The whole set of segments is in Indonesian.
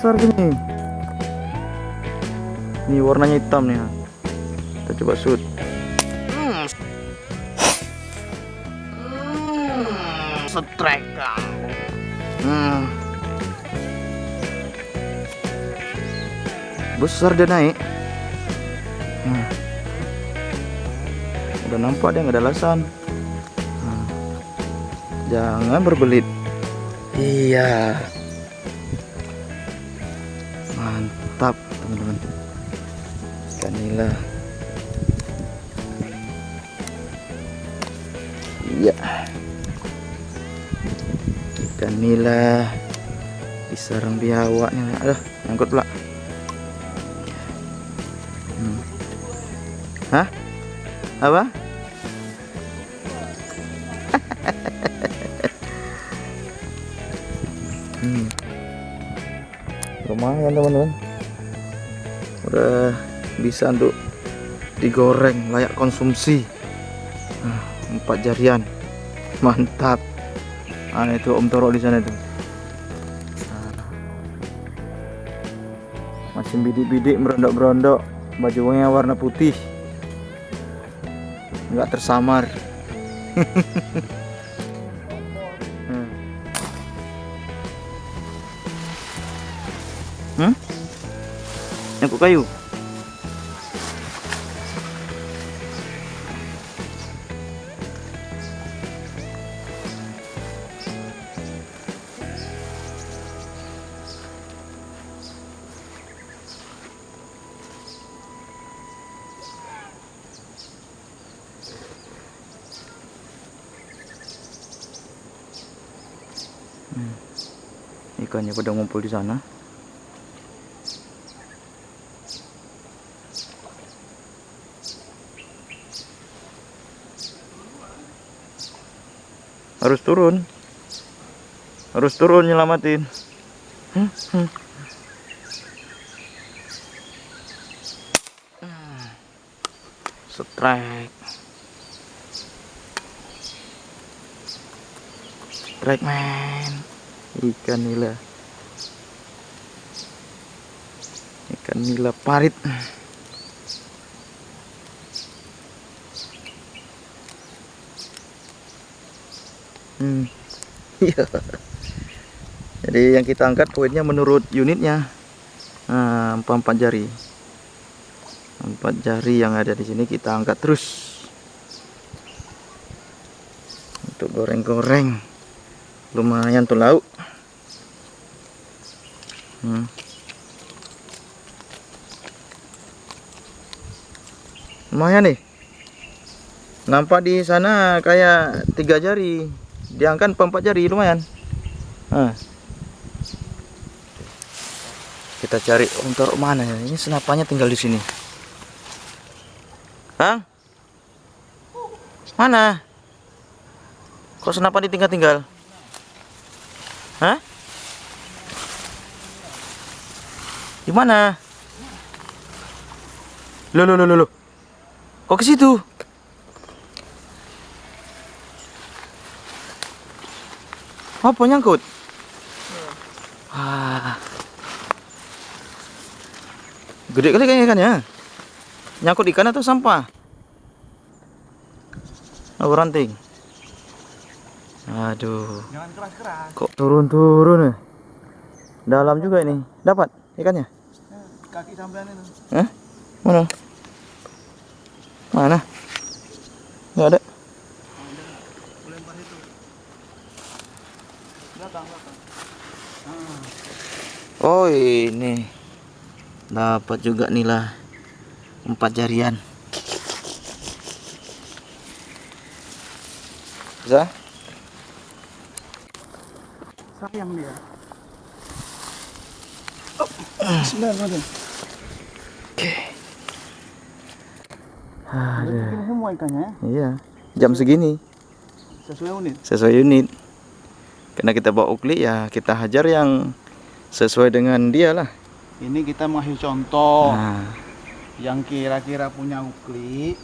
besar gini. Ini warnanya hitam nih. Kita coba shoot. Strike. Besar dia naik. Udah nampak dia nggak ada alasan. Jangan berbelit. Iya. Mantap teman-teman. Ikan nila. Iya. Ikan nila di sarang biawaknya. Aduh, nyangkut pula. Hah? Apa? Lumayan teman-teman, udah bisa untuk digoreng, layak konsumsi. 4 jarian, mantap. Itu Om Toro di sana itu. Masih bidik-bidik, merondok-merondok, bajunya warna putih, nggak tersamar. Nyangkut kayu. Ikannya pada ngumpul di sana. Harus turun nyelamatin. Strike man. Ikan nila parit. Iya. Jadi yang kita angkat poinnya menurut unitnya. 4 jari. 4 jari yang ada di sini kita angkat terus untuk goreng-goreng. Lumayan tuh lauk. Lumayan nih. Nampak di sana kayak 3 jari. Diangkat 4 jari, lumayan. Kita cari Om Toro mana ya? Ini senapannya tinggal di sini. Kang? Mana? Kok senapan ditinggal-tinggal? Hah? Di mana? Loh. Kok ke situ? Apa nyangkut? Gede kali kayaknya ikannya. Nyangkut ikan atau sampah? Oh, ranting. Aduh. Jangan keras-keras. Kok turun-turun ya? Dalam juga ini. Dapat ikannya? Kaki sampean itu. Mana? Mana? Nggak ada. Lempar itu. Belakang. Oh, ini. Dapat juga nila 4 jarian. Bisa? Sayang dia. Bismillahirrahmanirrahim. Oke. Ini semua ikannya. Iya. Jam segini. Sesuai unit. Karena kita bawa ukli ya kita hajar yang sesuai dengan dia lah. Ini kita mengasih contoh. Yang kira-kira punya ukli,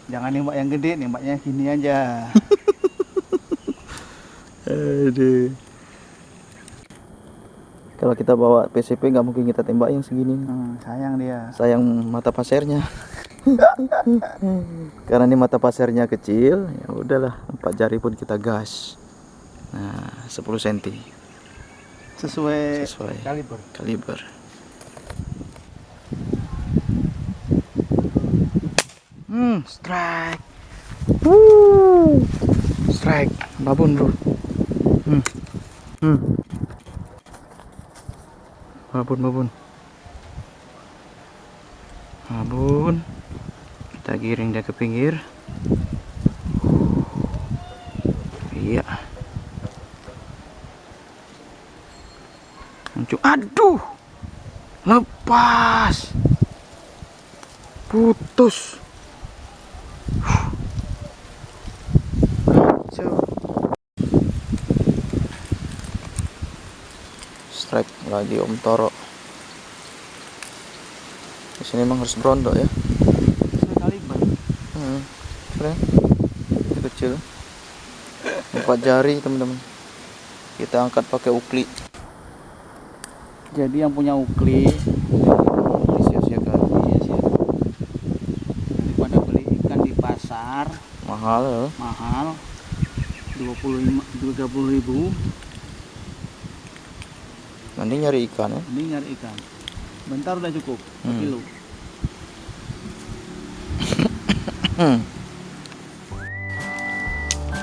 jangan nembak yang gede, nembaknya gini aja. Aduh. Kalau kita bawa PCP nggak mungkin kita tembak yang segini. Sayang dia. Sayang mata pasirnya. Karena ini mata pasirnya kecil, ya udahlah 4 jari pun kita gas. Nah, 10 cm. Sesuai Kaliber. Strike. Strike. Babon, bro. Babon. Kita giring dia ke pinggir. Iya. Aduh. Lepas. Putus. Kacau. Strike lagi Om Toro. Di sini emang harus berondok ya. Kaliber. Keren. Kecil. 4 jari teman-teman. Kita angkat pakai ukli. Jadi yang punya ukli Disia-siakan. Daripada beli ikan di pasar Mahal. 30.000. Nanti nyari ikan ya. Ini nyari ikan. Bentar udah cukup. Kilo.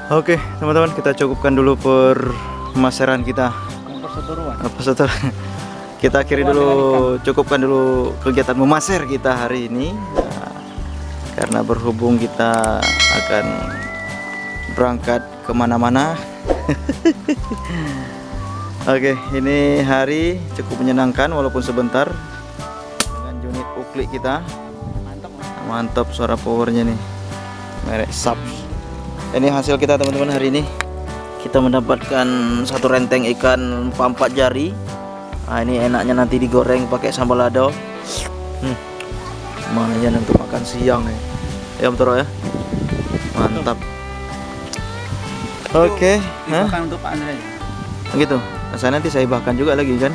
Oke, teman-teman, kita cukupkan dulu permaseran kita. Perseteruan. Kita akhiri dulu, cukupkan dulu kegiatan memaser kita hari ini. Nah, karena berhubung kita akan berangkat kemana-mana. Oke, ini hari cukup menyenangkan walaupun sebentar dengan unit ukli kita. Mantap suara powernya nih, merek Subs. Ini hasil kita teman-teman hari ini. Kita mendapatkan satu renteng ikan 4 jari. Nah, ini enaknya nanti digoreng pakai sambal lado. Lumayan untuk makan siang nih. Ya Om Toro ya. Mantap. Oke, Makan untuk Pak Andre ya. Gitu. Saya nanti saya bahkan juga lagi kan.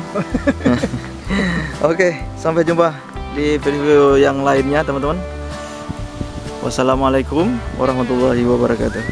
Oke, sampai jumpa di video yang lainnya teman-teman. Wassalamualaikum warahmatullahi wabarakatuh.